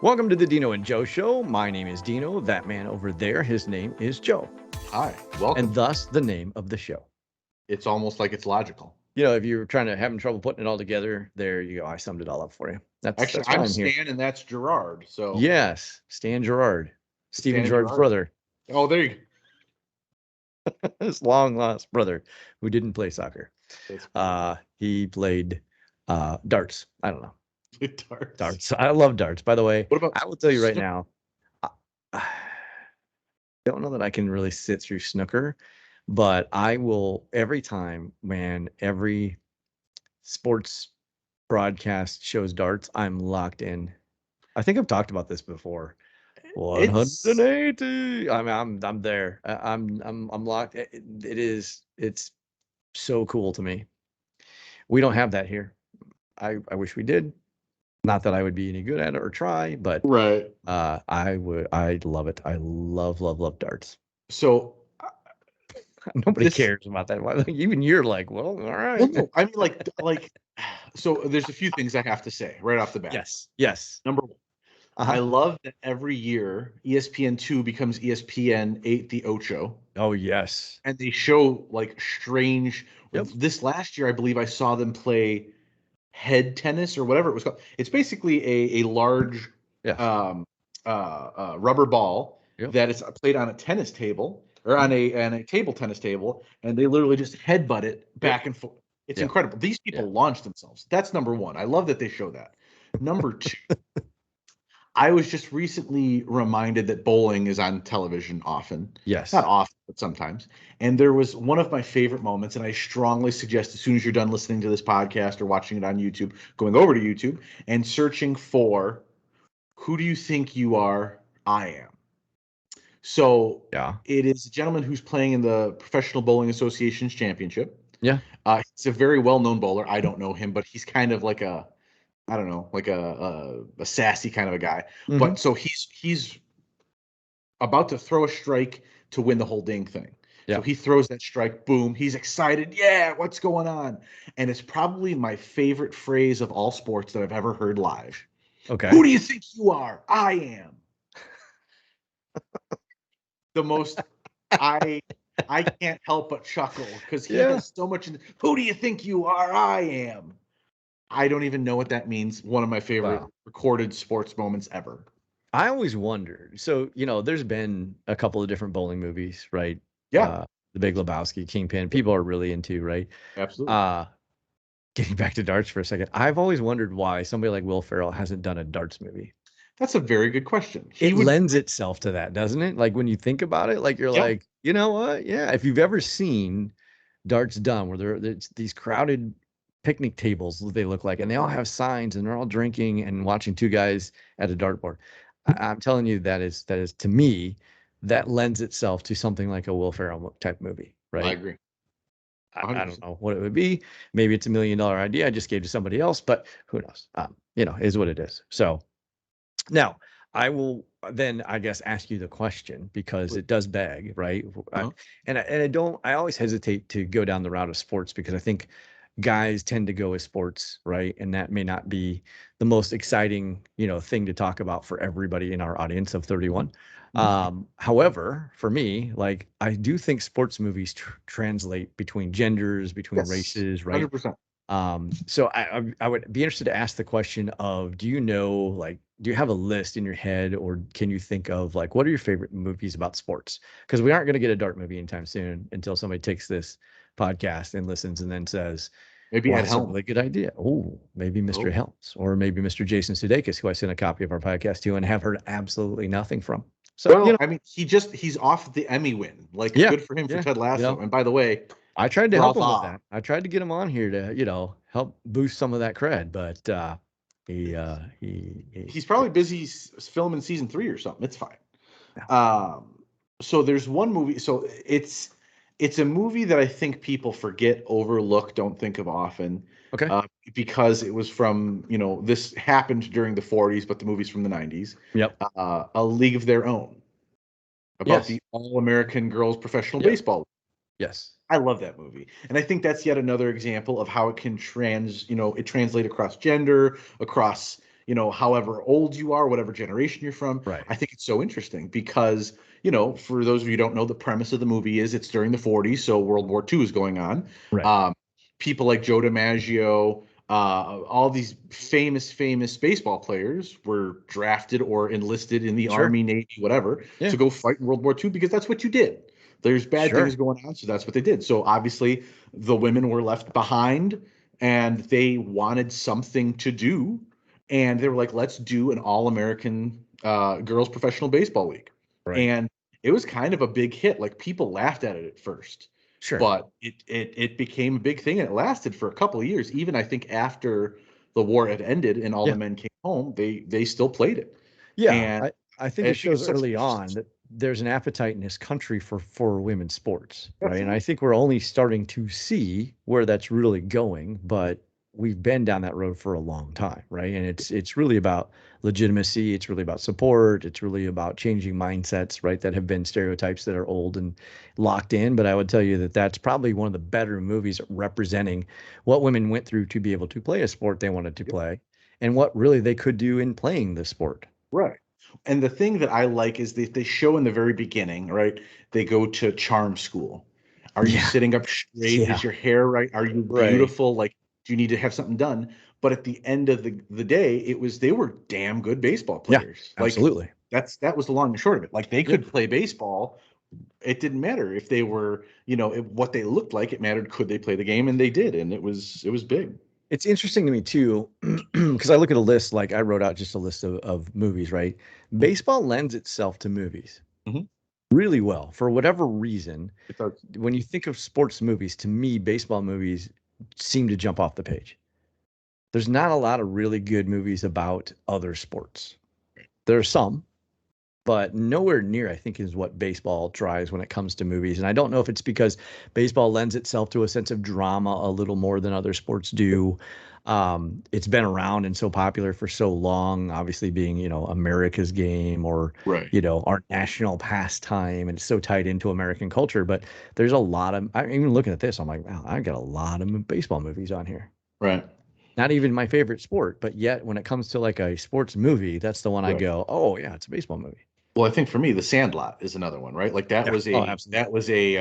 Welcome to the Dino and Joe Show. My name is Dino. That man over there, his name is Joe. Hi, welcome. And thus the name of the show. It's almost like it's logical. You know, if you're having trouble putting it all together, there you go. I summed it all up for you. Actually, I'm Stan and that's Gerard. So yes, Stan Gerard, Stephen Stan Gerard's Gerard. brother. Oh, there you go. His long lost brother who didn't play soccer. He played darts. I don't know. Darts. I love darts. By the way, what about I will tell you right now, I don't know that I can really sit through snooker, but I will every time when every sports broadcast shows darts, I'm locked in. I think I've talked about this before. 180. I'm there. I'm locked. It's so cool to me. We don't have that here. I wish we did. Not that I would be any good at it or try, but right. I'd love it. I love darts. So nobody cares about that. Even you're like, well, all right. Well, no, I mean, like, so there's a few things I have to say right off the bat. Yes. Number one, I love that every year ESPN2 becomes ESPN8, the Ocho. Oh, yes. And they show like strange. Yep. This last year, I believe I saw them play head tennis or whatever it was called. It's basically a large rubber ball that is played on a tennis table or on a table tennis table, and they literally just headbutt it back and forth. It's incredible. These people launch themselves. That's number one. I love that they show that. Number two, I was just recently reminded that bowling is on television often. Yes. Not often, but sometimes. And there was one of my favorite moments, and I strongly suggest as soon as you're done listening to this podcast or watching it on YouTube, going over to YouTube and searching for Who Do You Think You Are? I Am. So it is a gentleman who's playing in the Professional Bowling Association's championship. Yeah. He's a very well-known bowler. I don't know him, but he's kind of like a sassy kind of a guy. Mm-hmm. But so he's about to throw a strike to win the whole dang thing. Yeah. So he throws that strike, boom, he's excited. Yeah, what's going on? And it's probably my favorite phrase of all sports that I've ever heard live. Okay. Who do you think you are? I am. The most I can't help but chuckle because he has so much who do you think you are? I am. I don't even know what that means. One of my favorite recorded sports moments ever. I always wondered. So, there's been a couple of different bowling movies, right? Yeah. The Big Lebowski, Kingpin, people are really into, right? Absolutely. Getting back to darts for a second. I've always wondered why somebody like Will Ferrell hasn't done a darts movie. That's a very good question. It lends itself to that, doesn't it? Like when you think about it, like you're like, you know what? Yeah. If you've ever seen darts done where there's these crowded picnic tables, they look like, and they all have signs and they're all drinking and watching two guys at a dartboard. I'm telling you, that is to me, that lends itself to something like a Will Ferrell type movie, right? I agree. I don't know what it would be. Maybe it's $1 million idea I just gave to somebody else, but who knows? Is what it is. So now I will then, I guess, ask you the question because it does beg, right? I always hesitate to go down the route of sports because I think guys tend to go with sports, right? And that may not be the most exciting, thing to talk about for everybody in our audience of 31. However, for me, like I do think sports movies translate between genders, between races, right? 100%. So I would be interested to ask the question of, do you have a list in your head, or can you think of like, what are your favorite movies about sports? Because we aren't going to get a dart movie anytime soon until somebody takes this podcast and listens and then says, maybe that's a really good idea. Oh, maybe Mr. Helms or maybe Mr. Jason Sudeikis, who I sent a copy of our podcast to and have heard absolutely nothing from. So, I mean, he's off the Emmy win. Like, good for him for Ted Lasso. And by the way, I tried to help him with that. I tried to get him on here to, help boost some of that cred, but he's probably busy filming season 3 or something. It's fine. So there's one movie. So it's a movie that I think people forget, overlook, don't think of often. Okay. Because it was from, this happened during the 40s, but the movie's from the 90s. Yep. A League of Their Own. About the All-American Girls Professional Baseball. Yes. I love that movie. And I think that's yet another example of how it can translate across gender, across, however old you are, whatever generation you're from. Right. I think it's so interesting because, for those of you who don't know, the premise of the movie is it's during the 40s, so World War II is going on. Right. Um, People like Joe DiMaggio, all these famous baseball players were drafted or enlisted in the Sure. Army, Navy, whatever, Yeah. to go fight in World War II because that's what you did. There's bad Sure. things going on, so that's what they did. So obviously, the women were left behind, and they wanted something to do, and they were like, "Let's do an all-American girls professional baseball league," Right. and it was kind of a big hit. Like people laughed at it at first, Sure. but it became a big thing, and it lasted for a couple of years. Even I think after the war had ended and all Yeah. the men came home, they still played it, Yeah. and I think I it think shows it's such early on that there's an appetite in this country for women's sports, right? And I absolutely think we're only starting to see where that's really going, but we've been down that road for a long time, right? And it's really about legitimacy, it's really about support, it's really about changing mindsets, right? That have been stereotypes that are old and locked in. But I would tell you that that's probably one of the better movies representing what women went through to be able to play a sport they wanted to yeah, play and what really they could do in playing the sport. right. And the thing that I like is they show in the very beginning, right? They go to charm school. Are you Yeah. sitting up straight? Yeah. Is your hair right? Are you Right. beautiful? Like, do you need to have something done? But at the end of the day, they were damn good baseball Yeah. players. Like Absolutely. that was the long and short of it. Like they Yep. could play baseball. It didn't matter if they were, what they looked like. It mattered could they play the game, and they did, and it was big. It's interesting to me too, because I look at a list, like I wrote out just a list of movies, right? Baseball lends itself to movies Mm-hmm. really well for whatever reason. It does. When you think of sports movies, to me, baseball movies seem to jump off the page. There's not a lot of really good movies about other sports. There are some, but nowhere near, I think, is what baseball tries when it comes to movies. And I don't know if it's because baseball lends itself to a sense of drama a little more than other sports do. It's been around and so popular for so long, obviously being, America's game or, Right. our national pastime, and it's so tied into American culture. But there's a lot of, I'm even looking at this, I'm like, wow, I got a lot of baseball movies on here. Right. Not even my favorite sport, but yet when it comes to like a sports movie, that's the one I Right. go, oh yeah, it's a baseball movie. Well, I think for me, The Sandlot is another one, right? Like Yeah. Oh, absolutely.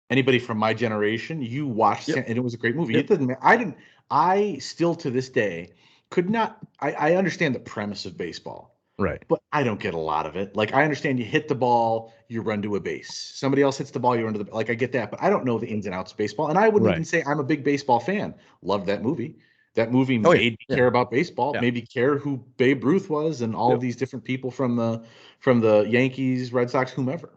anybody from my generation, you watched Yep. and it was a great movie. It Yep. doesn't I still to this day could not I understand the premise of baseball, Right. but I don't get a lot of it. Like I understand you hit the ball, you run to a base. Somebody else hits the ball, you run to the like I get that, but I don't know the ins and outs of baseball. And I wouldn't even Right. say I'm a big baseball fan. Love that movie. That movie Oh yeah. made me Yeah. care about baseball, Yeah. made me care who Babe Ruth was and all of Yep. these different people from the Yankees, Red Sox, whomever.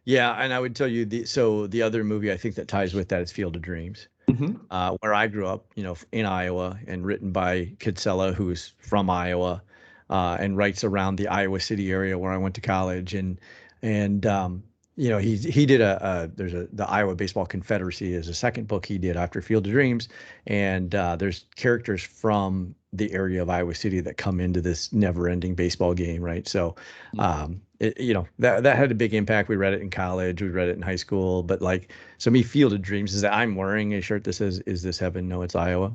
Yeah. And I would tell you the other movie I think that ties with that is Field of Dreams, Hmm. where I grew up, in Iowa and written by Kinsella, who's from Iowa, and writes around the Iowa City area where I went to college. And he did there's the Iowa Baseball Confederacy is a second book he did after Field of Dreams. And there's characters from the area of Iowa City that come into this never ending baseball game. Right. So, that had a big impact. We read it in college, we read it in high school, but like, so me, Field of Dreams is that I'm wearing a shirt that says, "Is this heaven? No, it's Iowa."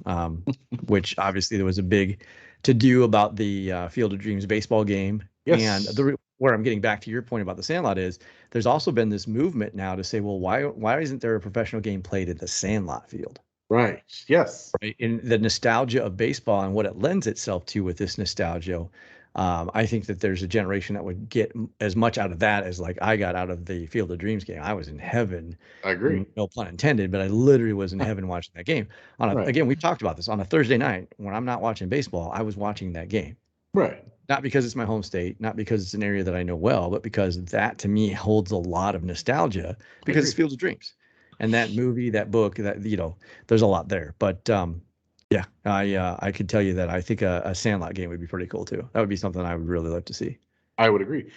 Which obviously there was a big to do about the Field of Dreams baseball game. And Yes. where I'm getting back to your point about the Sandlot is there's also been this movement now to say, well, why isn't there a professional game played at the Sandlot field? Right. Yes. Right? In the nostalgia of baseball and what it lends itself to with this nostalgia, I think that there's a generation that would get as much out of that as like I got out of the Field of Dreams game. I was in heaven, I agree. no pun intended, but I literally was in heaven watching that game. Right. Again, we've talked about this on a Thursday night when I'm not watching baseball. I was watching that game, Right. not because it's my home state, not because it's an area that I know well, but because that to me holds a lot of nostalgia I because agree. it's Field of Dreams. And that movie, that book, there's a lot there. But yeah, I could tell you that I think a Sandlot game would be pretty cool too. That would be something I would really love to see. I would agree.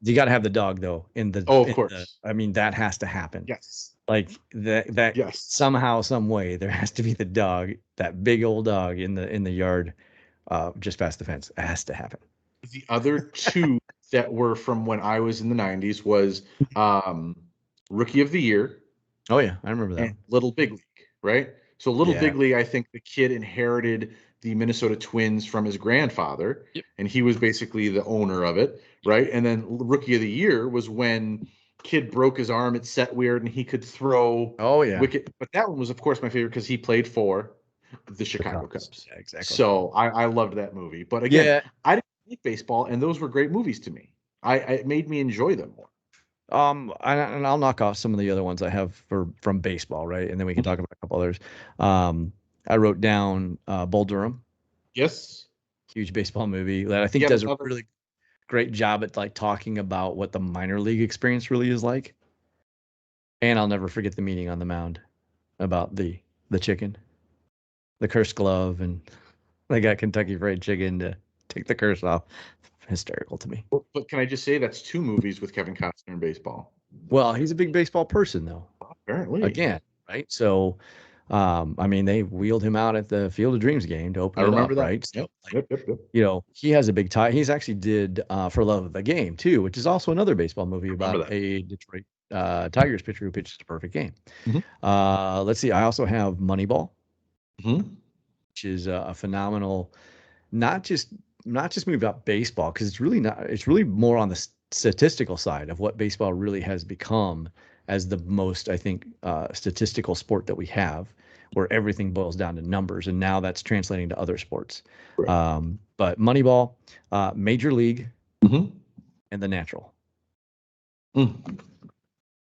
You got to have the dog though Oh, of course. I mean, that has to happen. Yes. Like that Yes. somehow, some way, there has to be the dog, that big old dog in the yard, just past the fence. It has to happen. The other two that were from when I was in the 90s was um, Rookie of the Year Oh yeah, I remember that and one. Little Big League, right? So Little Yeah. Big League, I think the kid inherited the Minnesota Twins from his grandfather, Yep. and he was basically the owner of it, right? And then Rookie of the Year was when kid broke his arm, it set weird, and he could throw Oh yeah. wicket. But that one was, of course, my favorite because he played for the Chicago Cubs. Cubs. Yeah, exactly. So I loved that movie. But again, Yeah. I didn't like baseball, and those were great movies to me. It made me enjoy them more. And I'll knock off some of the other ones I have from baseball, right? And then we can talk about a couple others. I wrote down Bull Durham, Yes. huge baseball movie that I think Yet does a another. really great job at like talking about what the minor league experience really is like. And I'll never forget the meeting on the mound about the chicken, the cursed glove, and they got Kentucky Fried Chicken to take the curse off. Hysterical to me. But can I just say that's two movies with Kevin Costner in baseball? Well, he's a big baseball person, though. Apparently. Again, right? So, I mean, they wheeled him out at the Field of Dreams game to open I it remember up, that. right? So, Yep. you know, he has a big tie. He's actually did For Love of the Game too, which is also another baseball movie about that. a Detroit Tigers pitcher who pitches a perfect game. Mhm. Let's see. I also have Moneyball, Mm-hmm. which is a phenomenal, not just movie about baseball, because it's really not. It's really more on the statistical side of what baseball really has become as the most, I think, statistical sport that we have, where everything boils down to numbers, and now that's translating to other sports. Right. But Moneyball, Major League, Mm-hmm. and The Natural, Mm.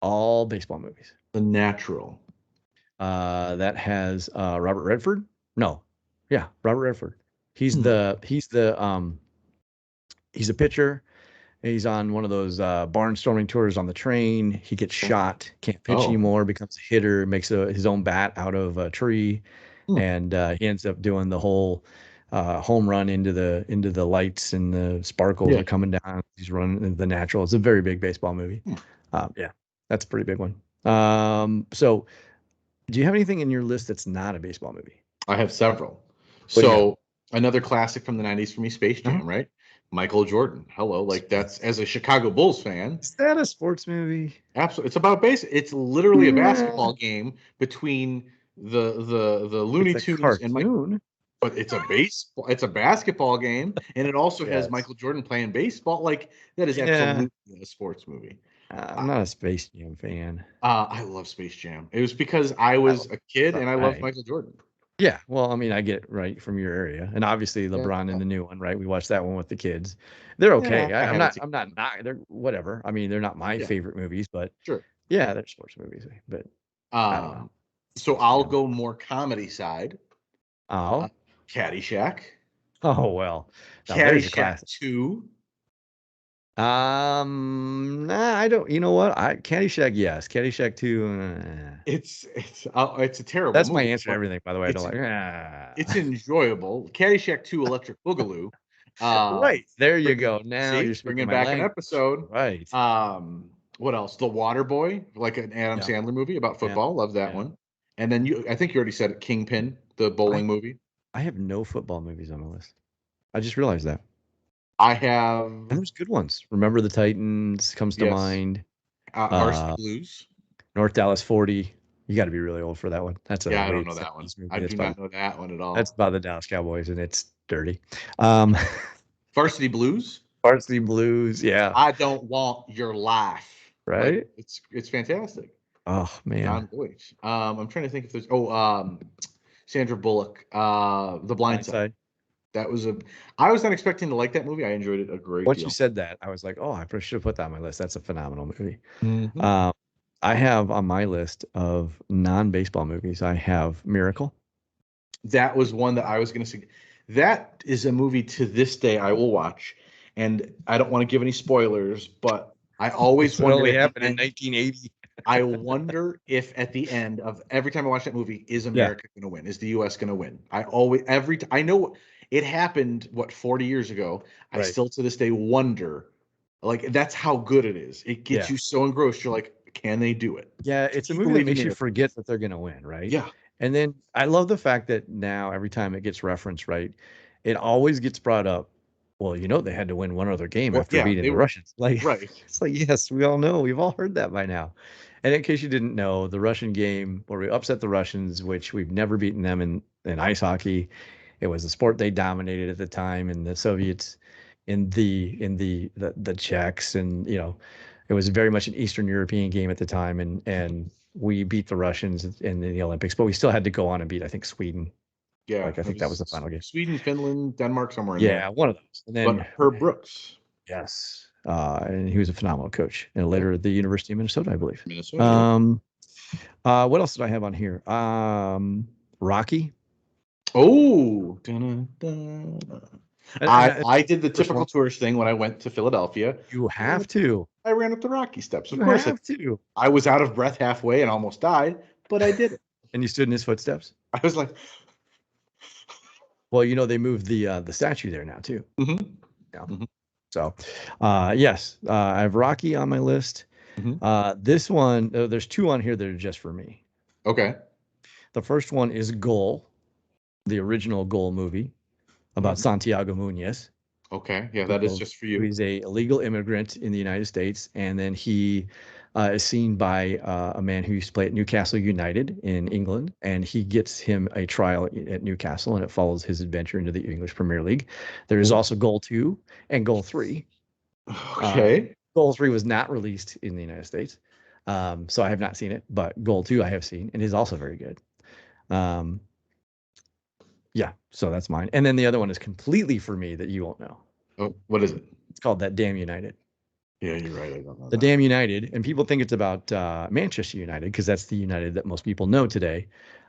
all baseball movies. The Natural. That has Robert Redford. No, yeah, Robert Redford. He's Hmm. he's a pitcher. He's on one of those barnstorming tours on the train. He gets shot, can't pitch Oh. anymore, becomes a hitter, makes his own bat out of a tree, Hmm. and he ends up doing the whole home run into the lights, and the sparkles Yeah. are coming down. He's running The Natural. It's a very big baseball movie. Hmm. Yeah, that's a pretty big one. So do you have anything in your list that's not a baseball movie? I have several. What do you got? So another classic from the 90s for me, Space Uh-huh. Jam, right? Michael Jordan. Hello. Like that's, as a Chicago Bulls fan, Is that a sports movie? absolutely. It's about it's literally a basketball game between the It's Looney a Tunes and Mike. cartoon. But it's a basketball game, and it also has Yes. Michael Jordan playing baseball. Like that is Yeah. absolutely a sports movie. I'm not a Space Jam fan. I love Space Jam. It was because I was a kid and I loved Right. Michael Jordan. Yeah. Well, I mean, I get it right from your area, and obviously Yeah, LeBron in the new one, right? We watched that one with the kids. They're okay. I I'm haven't not. seen. They're whatever. I mean, they're not my Yeah, favorite movies, but sure. yeah, they're sports movies. But I don't know. Um, so Space I'll Jam. go more comedy side. Oh. Caddyshack. Oh well. Now there's a Caddyshack classic. 2. Nah, I don't. You know what? Caddyshack, yes. Caddyshack 2. It's a terrible That's my movie, answer to but everything, by the way. I don't it's like. it's enjoyable. Caddyshack 2, Electric Boogaloo. Right. There you Bring, go. Now see, you're speaking bringing my back an language. episode. Right. What else? The Water Boy, like an Adam Yeah. Sandler movie about Yeah. football. Love that Yeah. one. And then I think you already said it, Kingpin, the I bowling movie. I have no football movies on my list. I just realized that. I have, And there's good ones. Remember the Titans comes to yes, mind. Varsity Uh, Blues. North Dallas 40. You got to be really old for that one. That's a Yeah, I don't late know that one. 70s movie. I do not know that one at That's all. about the Dallas Cowboys, and it's dirty. Um, Varsity Blues. Varsity Blues. Yeah. I don't want your life. Like Right. it's fantastic. Oh man. John Boyd. I'm trying to think if there's Sandra Bullock, The Blind Side. Blindside. That was I was not expecting to like that movie. I enjoyed it a great Once you deal. said that, I was like, oh, I should have put that on my list. That's a phenomenal movie. Mhm. I have on my list of non-baseball movies, I have Miracle. That was one that I was going to say. That is a movie to this day I will watch, and I don't want to give any spoilers, but I always This would wondered only at the happen in end. 1980. I wonder if at the end of every time I watch that movie, is Yeah. America going to win? Is the U.S. going to win? I know it happened 40 years ago. I Right. still to this day wonder, like that's how good it is. It gets Yeah. you so engrossed. You're like, can they do it? Yeah, it's a You movie that believe in makes you miracles. forget that they're going to win, right? Yeah. And then I love the fact that now every time it gets referenced, right, it always gets brought up. Well, you know, they had to win one other game Well, after yeah, beating they the were Russians. Like, right. it's like, yes, we all know. We've all heard that by now. And in case you didn't know, the Russian game where we upset the Russians, which we've never beaten them in ice hockey, It was a sport they dominated at the time, and the Soviets in the Czechs, and it was very much an Eastern European game at the time, and we beat the Russians in the Olympics, but we still had to go on and beat, I think, Sweden. Yeah, Like I it think that was the was final game. Sweden, Finland, Denmark, somewhere in Yeah, there. one of those. And then But Herb Brooks, yes, and he was a phenomenal coach, and later at the University of Minnesota, I believe. Minnesota. What else did I have on here? Rocky. Oh, I did the First typical one. tourist thing when I went to Philadelphia. You have to. I ran up the Rocky steps. Of You course, have to. I was out of breath halfway and almost died, but I did it. And you stood in his footsteps. I was like, well, they moved the statue there now too. mm-hmm. Yeah. Mm-hmm. So, yes, I have Rocky on my list. Mm-hmm. This one, there's two on here that are just for me. Okay. The first one is Goal, the original Goal movie about Santiago Munoz. Okay. Yeah, that is just for you. He's a illegal immigrant in the United States, and then he is seen by a man who used to play at Newcastle United in England, and he gets him a trial at Newcastle, and it follows his adventure into the English Premier League. There is also Goal 2 and Goal 3. Okay. Goal 3 was not released in the United States, so I have not seen it, but Goal 2 I have seen, and is also very good. Yeah, so that's mine. And then the other one is completely for me that you won't know. Oh, what is it? It's called That Damn United. Yeah, you're right. I don't know. The Damn United, and people think it's about Manchester United because that's the United that most people know today.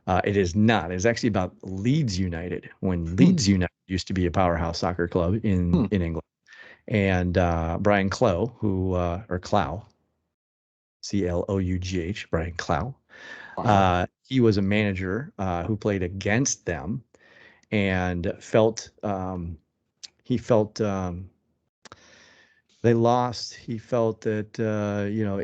It is not. It's actually about Leeds United, when Leeds United used to be a powerhouse soccer club in England. And Brian Clough, or Clough, Clough, Brian Clough, he was a manager who played against them, and felt they lost. He felt that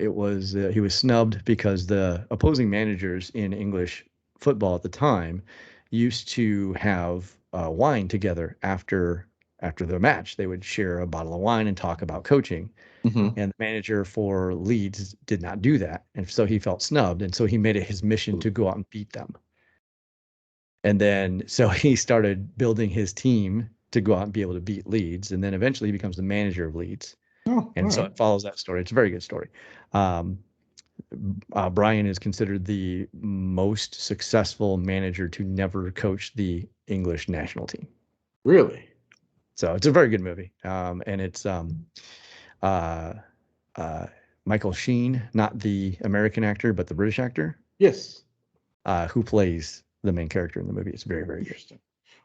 it was he was snubbed because the opposing managers in English football at the time used to have wine together after the match. They would share a bottle of wine and talk about coaching. And the manager for Leeds did not do that, and so he felt snubbed, and so he made it his mission to go out and beat them. And then so he started building his team to go out and be able to beat Leeds, and then eventually he becomes the manager of Leeds. And so it follows that story. It's a very good story. Brian is considered the most successful manager to never coach the English national team. Really? So it's a very good movie. And it's Michael Sheen, not the American actor, but the British actor. Yes. Who plays the main character in the movie. It's very, very interesting.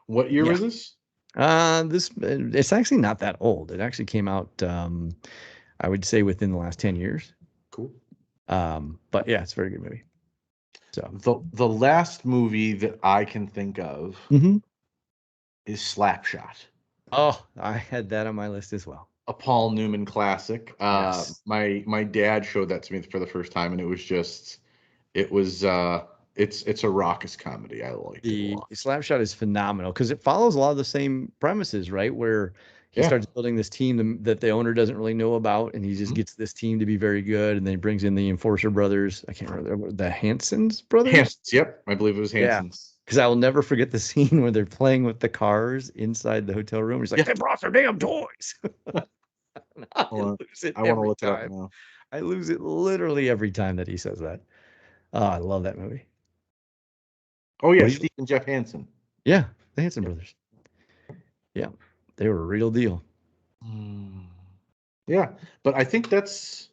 What year was this? It's actually not that old. It actually came out, I would say, within the last 10 years. Cool. But yeah, it's a very good movie. So the last movie that I can think of is Slapshot. Oh, I had that on my list as well. A Paul Newman classic. Yes. My dad showed that to me for the first time, and it was it's a raucous comedy. I like the it a lot. Slapshot is phenomenal because it follows a lot of the same premises, right? Where he starts building this team that the owner doesn't really know about, and he just gets this team to be very good, and then he brings in the Enforcer brothers. I can't remember the Hansons brothers. Hansons, yep, I believe it was Hansons. Yeah, because I will never forget the scene where they're playing with the cars inside the hotel room. He's like, "They brought their damn toys." I lose it every time. I lose it literally every time that he says that. Oh, I love that movie. Oh yeah, Steve and Jeff Hansen. Yeah, the Hansen brothers. Yeah, they were a real deal. Yeah, but I think that's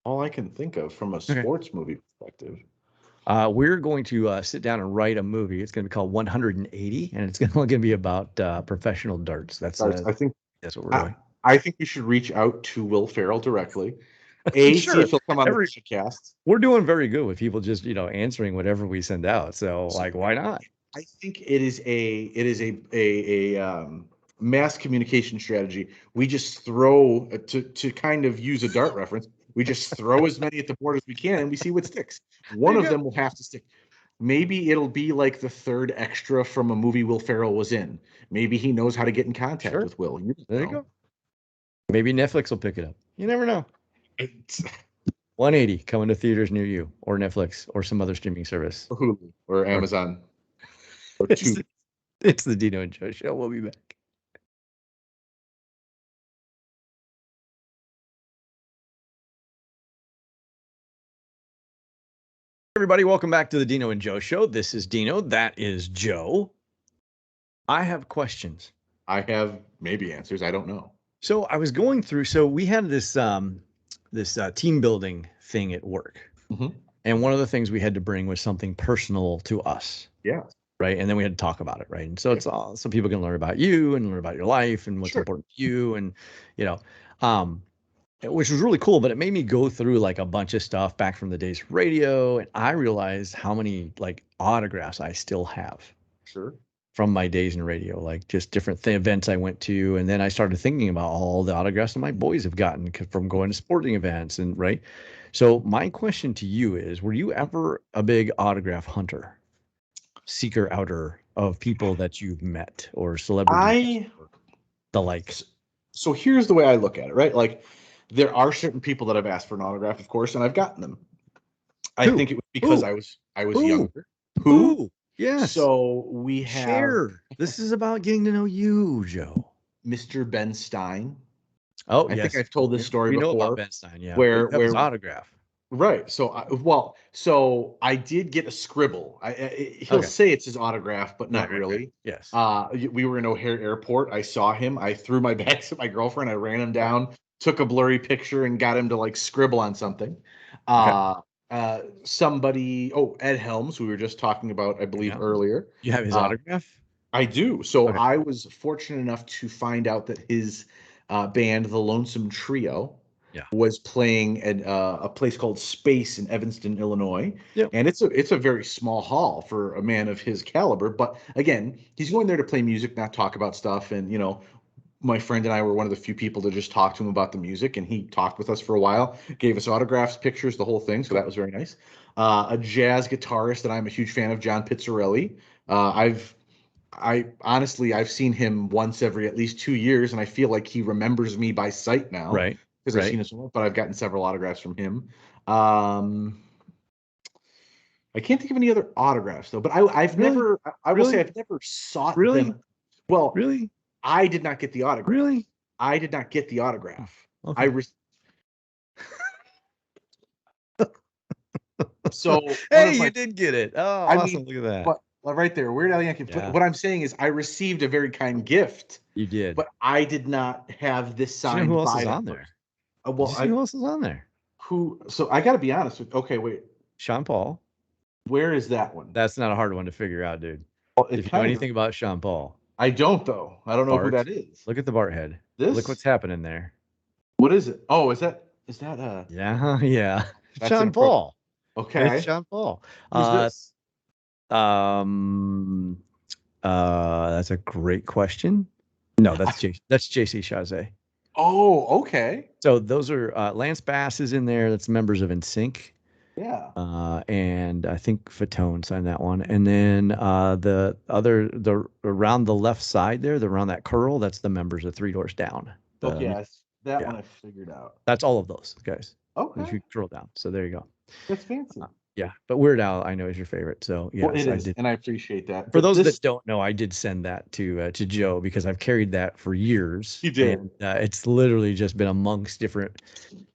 all I can think of from a sports movie perspective. We're going to sit down and write a movie. It's going to be called 180, and it's going to be about professional darts. I think that's what we're doing. I think we should reach out to Will Ferrell directly. See if he'll come on the podcast. We're doing very good with people just answering whatever we send out. So why not? I think it is a mass communication strategy. We just throw to kind of use a dart reference. We just throw as many at the board as we can, and we see what sticks. One of them will have to stick. Maybe it'll be like the third extra from a movie Will Ferrell was in. Maybe he knows how to get in contact with Will. There you go. Maybe Netflix will pick it up. You never know. 180 coming to theaters near you, or Netflix, or some other streaming service, or Hulu, or Amazon. It's the Dino and Joe Show. We'll be back. Everybody, welcome back to the Dino and Joe Show. This is Dino. That is Joe. I have questions. I have maybe answers. I don't know. So I was going through. So we had this team building thing at work, and one of the things we had to bring was something personal to us. Yeah. Right. And then we had to talk about it. Right. And so it's all so people can learn about you and learn about your life and what's important to you, and which was really cool. But it made me go through like a bunch of stuff back from the days of radio, and I realized how many like autographs I still have. Sure. From my days in radio, like just different events I went to. And then I started thinking about all the autographs that my boys have gotten from going to sporting events. And right. So my question to you is, were you ever a big autograph hunter, seeker outer of people that you've met or celebrities? The likes. So here's the way I look at it, right? Like there are certain people that I've asked for an autograph, of course, and I've gotten them. I think it was because I was younger. Who? Yes. So we have. Share. This is about getting to know you, Joe. Mr. Ben Stein. Oh, I think I've told this story before. We know about Ben Stein, yeah. Where his autograph. Right. So I did get a scribble. He'll say it's his autograph, but not really. Yes. We were in O'Hare Airport. I saw him. I threw my bags at my girlfriend. I ran him down, took a blurry picture, and got him to like scribble on something. Somebody, Ed Helms, we were just talking about, I believe, earlier. You have his autograph? I do. So I was fortunate enough to find out that his band, the Lonesome Trio, was playing at a place called Space in Evanston, Illinois. Yep. And it's a very small hall for a man of his caliber. But again, he's going there to play music, not talk about stuff. And, my friend and I were one of the few people to just talk to him about the music, and he talked with us for a while, gave us autographs, pictures, the whole thing. So that was very nice. A jazz guitarist that I'm a huge fan of, John Pizzarelli. I've seen him once every at least 2 years, and I feel like he remembers me by sight now. Right. Because I've seen his work, but I've gotten several autographs from him. I can't think of any other autographs though, but I've never sought them. Well, really? I did not get the autograph. Really? I did not get the autograph. Okay. You did get it. Oh, awesome. Look at that. But right there, Weird Al Yankovic. Yeah. What I'm saying is I received a very kind gift. You did. But I did not have this signed. Who else is on there? Who else is on there? So I got to be honest with. Okay, wait. Sean Paul. Where is that one? That's not a hard one to figure out, dude. Well, if you know anything about Sean Paul. I don't, though. I don't know who that is. Look at the Bart head. Look what's happening there. What is it? Oh, is that Yeah. Sean Paul. Okay. It's Sean Paul. Who's this? That's a great question. No, that's JC Chazé. Oh, okay. So those are Lance Bass is in there. That's members of NSYNC. Yeah. And I think Fatone signed that one. And then the around the left side there, around that curl, that's the members of Three Doors Down. That one I figured out. That's all of those guys. Okay. If you scroll down. So there you go. That's fancy. Yeah, but Weird Al, I know, is your favorite. So yeah, well, it is, and I appreciate that. For those that don't know, I did send that to Joe because I've carried that for years. You did. And, it's literally just been amongst different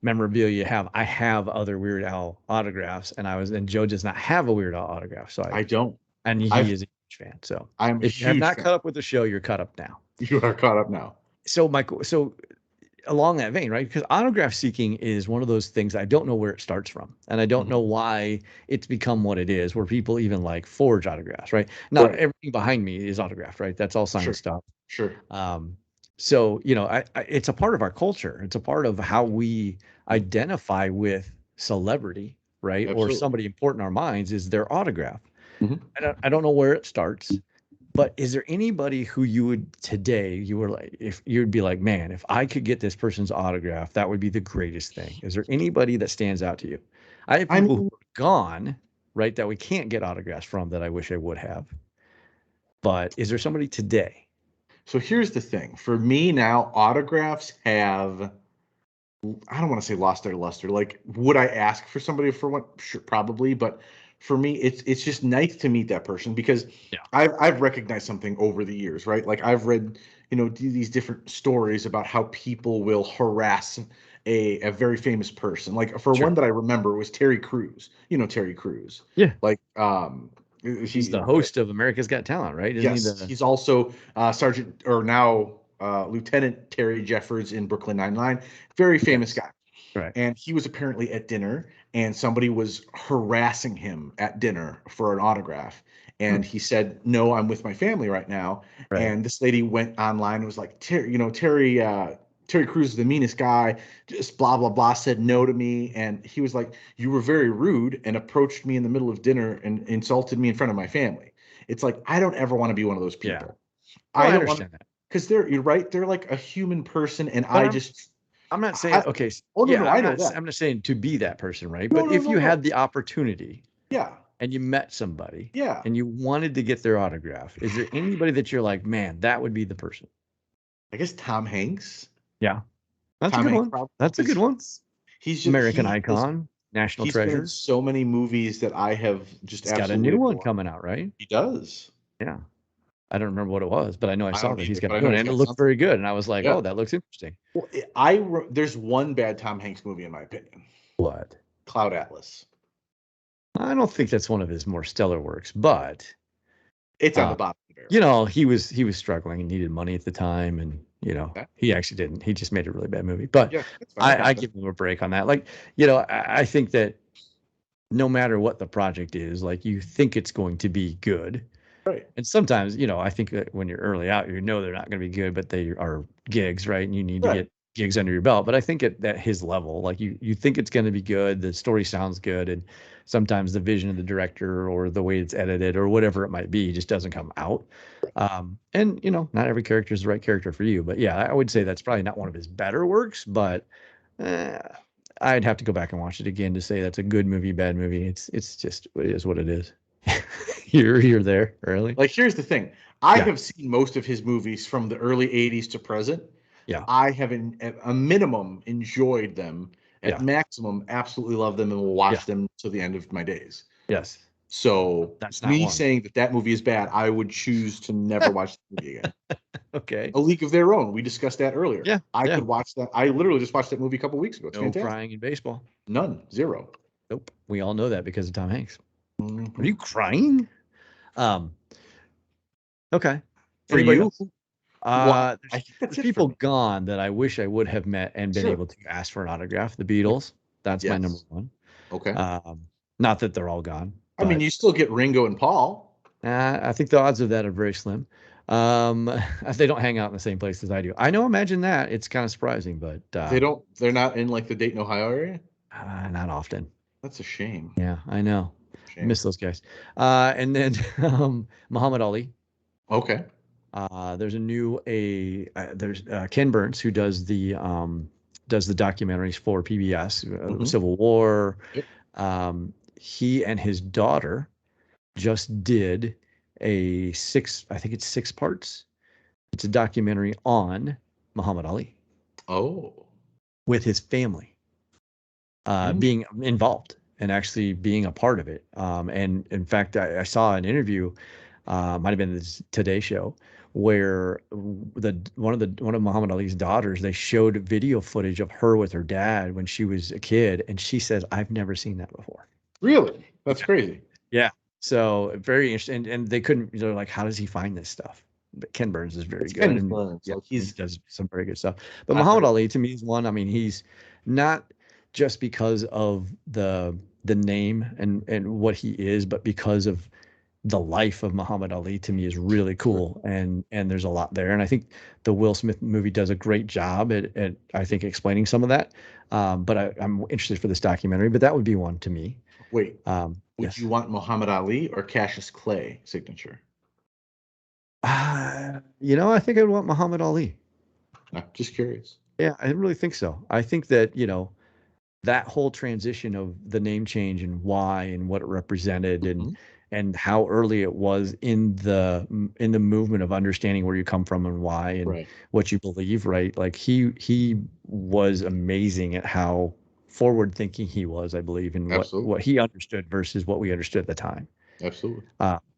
memorabilia. I have other Weird Al autographs, and Joe does not have a Weird Al autograph. So I don't. And he is a huge fan. So if you have not caught up with the show, you're caught up now. You are caught up now. So Michael, along that vein, right? Because autograph seeking is one of those things I don't know where it starts from, and I don't know why it's become what it is, where people even like forge autographs, right? Not everything behind me is autographed, right? That's all signed stuff. Sure. So it's a part of our culture. It's a part of how we identify with celebrity, right? Absolutely. Or somebody important in our minds is their autograph. I don't know where it starts. But is there anybody who you would if you'd be like, man, if I could get this person's autograph, that would be the greatest thing? Is there anybody that stands out to you? I have people who are gone, right, that we can't get autographs from that I wish I would have. But is there somebody today? So here's the thing. For me now, autographs have, I don't want to say lost their luster. Like, would I ask for somebody for one? Sure, probably. But for me, it's just nice to meet that person because Yeah. I've recognized something over the years, right? Like I've read, these different stories about how people will harass a very famous person. Like for Sure. one that I remember was Terry Crews. You know Terry Crews. Yeah. Like He's he the host of America's Got Talent, right? Isn't he yes, the he's also Sergeant or now Lieutenant Terry Jeffords in Brooklyn Nine-Nine. Very famous Yes. guy. Right. And he was apparently at dinner, and somebody was harassing him at dinner for an autograph. Hmm. And he said, "No, I'm with my family right now." Right. And this lady went online and was like, Terry Crews is the meanest guy, just blah blah blah, said no to me. And he was like, "You were very rude and approached me in the middle of dinner and insulted me in front of my family." It's like I don't ever want to be one of those Yeah. people. No, I I don't want to, understand that. because you're right, they're like a human person, and But I just I'm not saying I okay. oh no Yeah, no, I know that. I'm not saying to be that person, right? No But no if no you no. had the opportunity Yeah. and you met somebody Yeah. and you wanted to get their autograph, is there anybody that you're like, man, that would be the person? I guess Tom Hanks. Yeah, that's a Tom good Hanks one. probably That's a because good one. he's just American icon, national he's been in treasure. so many movies that I have just He's got a absolutely new one adored. coming out, right? He does. Yeah. I don't remember what it was, but I know I I saw don't that he's either, got but a I new know one he's and it got looked something. very good. And I was like, Yeah. oh, that looks interesting. Well, there's one bad Tom Hanks movie in my opinion. What? Cloud Atlas. I don't think that's one of his more stellar works, but It's on the uh, bottom of the barrel. he was struggling and needed money at the time, and Okay. he actually didn't. He just made a really bad movie. But Yeah, that's fine. I I gotcha. give him a break on that. Like, I think that no matter what the project is, like you think it's going to be good. Right. And sometimes, I think that when you're early out, they're not going to be good, but they are gigs, right? And you need to Right. get gigs under your belt. But I think at his level, like you think it's going to be good, the story sounds good, and sometimes the vision of the director or the way it's edited or whatever it might be just doesn't come out. And not every character is the right character for you. But yeah, I would say that's probably not one of his better works, but eh, I'd have to go back and watch it again to say that's a good movie, bad movie. It's just it is what it is. You're there, really? Like here's the thing. I Yeah, have seen most of his movies from the early 80s to present. yeah, I have, at a minimum, enjoyed them. At yeah, maximum, absolutely love them and will yeah. watch them till the end of my days. Yes, So, that's not me one. saying that movie is bad, I would choose to never watch the movie again. Okay. A League of Their Own. We discussed that earlier. Yeah, I yeah. could watch that. I literally just watched that movie a couple weeks ago. It's No fantastic. crying in baseball. None. Zero. Nope. We all know that because of Tom Hanks. Are Mhm. you crying? Um, okay. For Anybody you, else? what? I There's think that's there's it for people me. gone that I wish I would have met and been Sure. able to ask for an autograph. The Beatles. That's my number Yes. one. Okay. Um, Not that they're all gone, I mean, but you still get Ringo and Paul. I think the odds of that are very slim. Um, they don't hang out in the same place as I do. I know, imagine that. It's kind of surprising, but They don't. They're not in like the Dayton, Ohio area. not often. That's a shame. Yeah, I know. Shame. Miss those guys. And then Muhammad Ali. Okay. There's a new there's Ken Burns who does the documentaries for PBS, Hmm. Civil War. Yep. He and his daughter just did I think it's 6 parts. It's a documentary on Muhammad Ali Oh. with his family Interesting. being involved and actually being a part of it. And in fact, I saw an interview, might have been this Today Show, where one of Muhammad Ali's daughters, they showed video footage of her with her dad when she was a kid, and she says, "I've never seen that before." Really? That's Yeah. crazy. Yeah. So very interesting, and they couldn't. They're like, "How does he find this stuff?" But Ken Burns is very It's good, Ken and Burns. yeah, Like he he's. does some very good stuff. But I Muhammad heard. Ali to me is one. I mean, he's not just because of the name and what he is, but because of the life of Muhammad Ali to me is really Sure. cool, and there's a lot there. And I think the Will Smith movie does a great job at I think explaining some of that. But I'm interested for this documentary. But that would be one to me. Wait. Would Yes. you want Muhammad Ali or Cassius Clay signature? I think I'd want Muhammad Ali. I'm just curious. Yeah, I really think so. I think that, that whole transition of the name change and why and what it represented Mhm. and how early it was in the movement of understanding where you come from and why and Right. what you believe, right? Like he was amazing at how forward thinking he was, I believe, in what he understood versus what we understood at the time. Absolutely.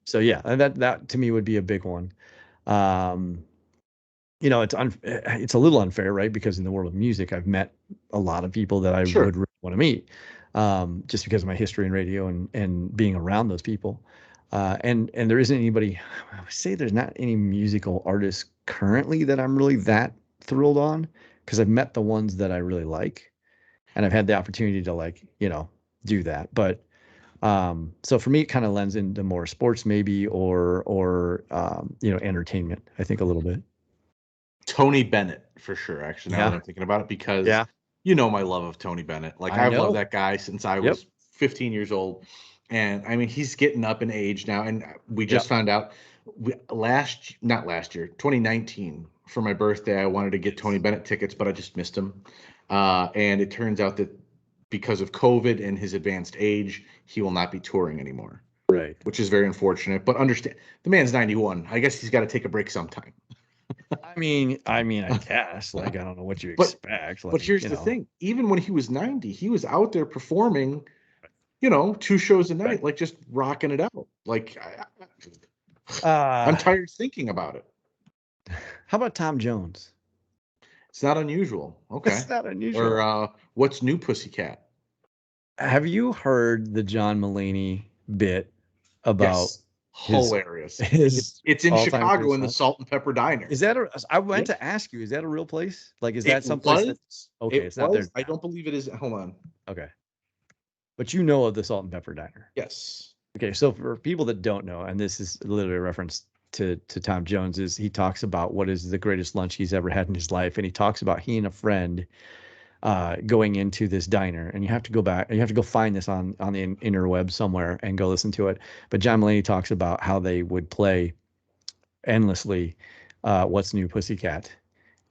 So yeah, and that to me would be a big one. Um, it's a little unfair, right? Because in the world of music, I've met a lot of people that I would really want to meet, just because of my history in radio and being around those people. And there isn't anybody. I would say there's not any musical artists currently that I'm really that thrilled on, because I've met the ones that I really like, and I've had the opportunity to, like, do that. But so for me, it kind of lends into more sports maybe, or entertainment, I think, a little bit. Tony Bennett for sure. Actually, now that Yeah. I'm thinking about it, because Yeah. my love of Tony Bennett. Like, I I've loved know. that guy since I Yep. was 15 years old, and I mean, he's getting up in age now. And we just found out not last year, 2019, for my birthday, I wanted to get Tony Bennett tickets, but I just missed him. And it turns out that because of COVID and his advanced age, he will not be touring anymore. Right. Which is very unfortunate. But understand, the man's 91. I guess he's got to take a break sometime. I mean, I guess, like, I don't know what you But expect. Like, but here's the thing: even when he was 90, he was out there performing, 2 shows a night, right. like just rocking it out. Like, I'm tired thinking about it. How about Tom Jones? It's not unusual. Okay. It's not unusual. Or what's new, Pussycat? Have you heard the John Mulaney bit about hilarious? It's in Chicago in the Salt and Pepper Diner. Is that I went to ask you, is that a real place? Like, is that someplace that's okay? It's not there. I don't believe it is. Hold on. Okay. But you know of the Salt and Pepper Diner? Yes. Okay, so for people that don't know, and this is literally a reference to Tom Jones, is he talks about what is the greatest lunch he's ever had in his life, and he talks about he and a friend going into this diner, and you have to go find this on the interweb somewhere and go listen to it. But John Mulaney talks about how they would play endlessly "What's New, Pussycat,"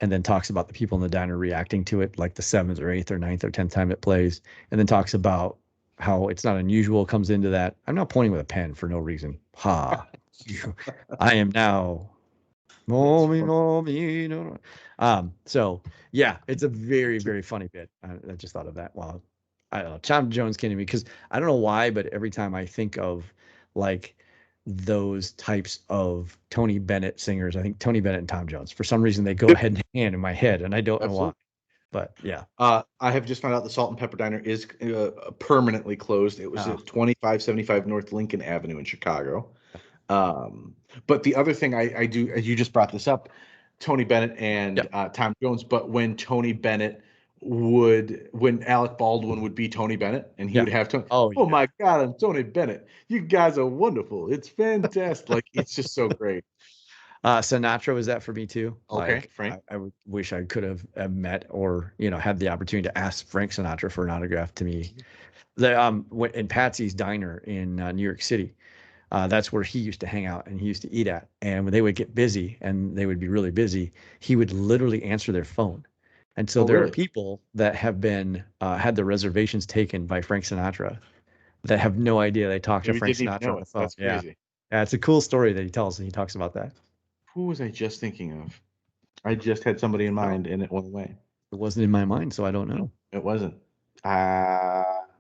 and then talks about the people in the diner reacting to it like the 7th or 8th or 9th or 10th time it plays, and then talks about how it's not unusual, comes into that. I'm not pointing with a pen for no reason. Ha. I am now. So yeah, it's a very, very funny bit. I just thought of that. Wow. I don't know. Tom Jones came to me because I don't know why, but every time I think of, like, those types of Tony Bennett singers, I think Tony Bennett and Tom Jones, for some reason, they go hand in hand in my head, and I don't know why. But yeah. I have just found out the Salt and Pepper Diner is permanently closed. It was at 2575 North Lincoln Avenue in Chicago. But the other thing I do, you just brought this up, Tony Bennett and Tom Jones. But when when Alec Baldwin would be Tony Bennett, and he would have Tony, my God, I'm Tony Bennett. You guys are wonderful. It's fantastic. Like, it's just so great. Sinatra was that for me too. Okay, like, Frank. I would wish I could have met, or had the opportunity to ask Frank Sinatra for an autograph to me. In Patsy's Diner in New York City, that's where he used to hang out and he used to eat at. And when they would get busy, and they would be really busy, he would literally answer their phone. And so there are people that have been had their reservations taken by Frank Sinatra that have no idea they talked to Frank Sinatra on the phone. That's crazy. Yeah, it's a cool story that he tells, and he talks about that. Who was I just thinking of? I just had somebody in mind, and it went away. It wasn't in my mind, so I don't know. It wasn't.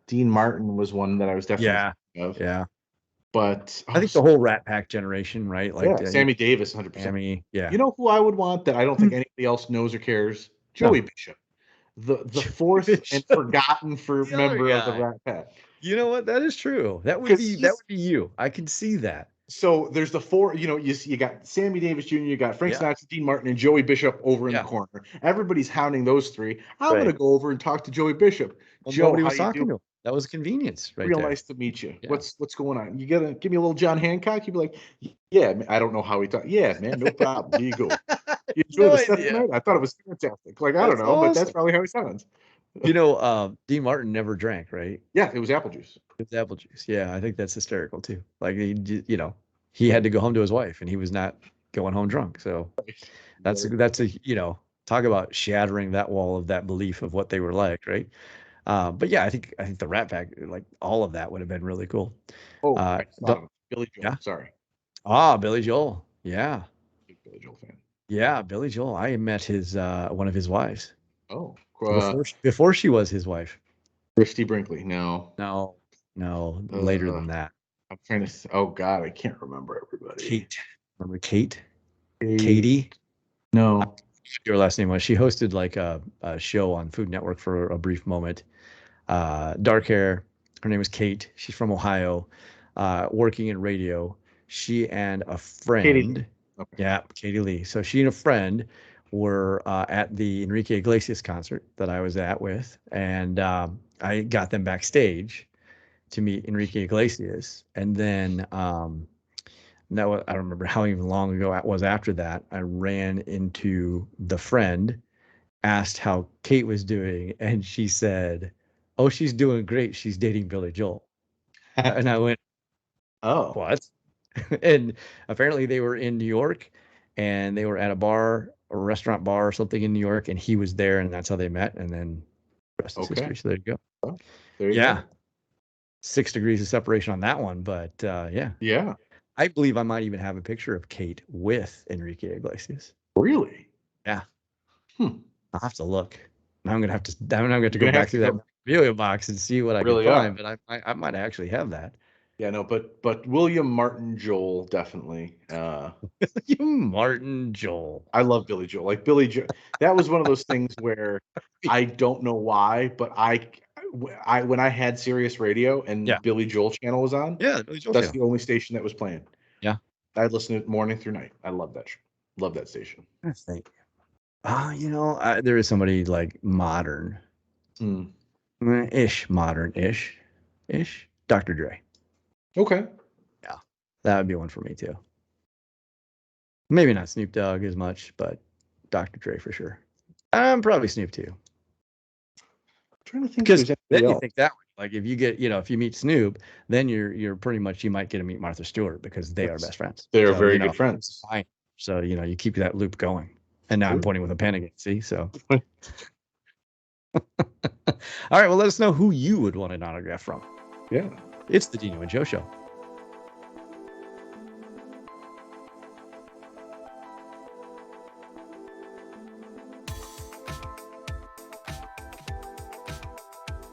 Dean Martin was one that I was definitely thinking of. Yeah. But I think the whole Rat Pack generation, right? Like, Sammy Davis, 100%. Sammy, yeah. You know who I would want that I don't think anybody else knows or cares? Joey Bishop, the fourth and forgotten member of the Rat Pack. You know what? That is true. That would be you. I can see that. So there's the four. You got Sammy Davis Jr., you got Frank Sinatra, Dean Martin, and Joey Bishop over in the corner. Everybody's hounding those three. I'm going to go over and talk to Joey Bishop. Well, nobody was talking to him. That was convenience, right? Real nice to meet you. Yeah. What's going on? You gotta give me a little John Hancock. You'd be like, yeah, I don't know how he talked. Yeah, man, no problem. Here you go. You enjoy the stuff tonight? I thought it was fantastic. Like, I don't know, but that's probably how he sounds. Dean Martin never drank, right? Yeah, it was apple juice. It was apple juice. Yeah, I think that's hysterical too. Like, he had to go home to his wife, and he was not going home drunk. So that's a talk about shattering that wall of that belief of what they were like, right? But yeah, I think the Rat Pack, like, all of that would have been really cool. Billy Joel. Yeah? Sorry. Billy Joel. Yeah. Big Billy Joel fan. Yeah, Billy Joel. I met his one of his wives. Oh. Before she was his wife. Christy Brinkley. No. No, later than that. I'm trying to. Oh God, I can't remember everybody. Kate. Remember Kate? Katie? No. Your last name was. She hosted like a show on Food Network for a brief moment. Dark hair. Her name was Kate. She's from Ohio, working in radio. She and a friend. Katie. Okay. Yeah, Katie Lee. So she and a friend were at the Enrique Iglesias concert that I was at with, and I got them backstage to meet Enrique Iglesias, and then that was, I don't remember how even long ago it was after that. I ran into the friend, asked how Kate was doing, and she said, "Oh, she's doing great. She's dating Billy Joel." And I went, Oh. "What?" And apparently they were in New York, and they were at a bar, a restaurant bar or something in New York, and he was there, and that's how they met. And then the rest is history. So there you go. Well, there you Yeah. go. 6 degrees of separation on that one, but yeah. Yeah. I believe I might even have a picture of Kate with Enrique Iglesias. Really? Yeah. I'll have to look. Now I'm gonna have to go back through that video box and see what I can find. But I might actually have that. Yeah, no, but William Martin Joel definitely. William Martin Joel. I love Billy Joel. Like Billy Joel, that was one of those things where I don't know why, but I when I had Sirius Radio and Billy Joel channel was on, Billy Joel that's channel. the only station that was playing. Yeah, I'd listen to it morning through night. I love that. Love that station. I think. There is somebody like modern, modern-ish, Dr. Dre. Okay. Yeah, that would be one for me too. Maybe not Snoop Dogg as much, but Dr. Dre for sure. Probably Snoop too. I'm trying to think because then you think that way. Like if you get, if you meet Snoop, then you're pretty much, you might get to meet Martha Stewart because they are best friends. They're very good friends. So you keep that loop going. And now I'm pointing with a pen again. See, so. All right, well, let us know who you would want an autograph from. Yeah. It's the Dino and Joe Show.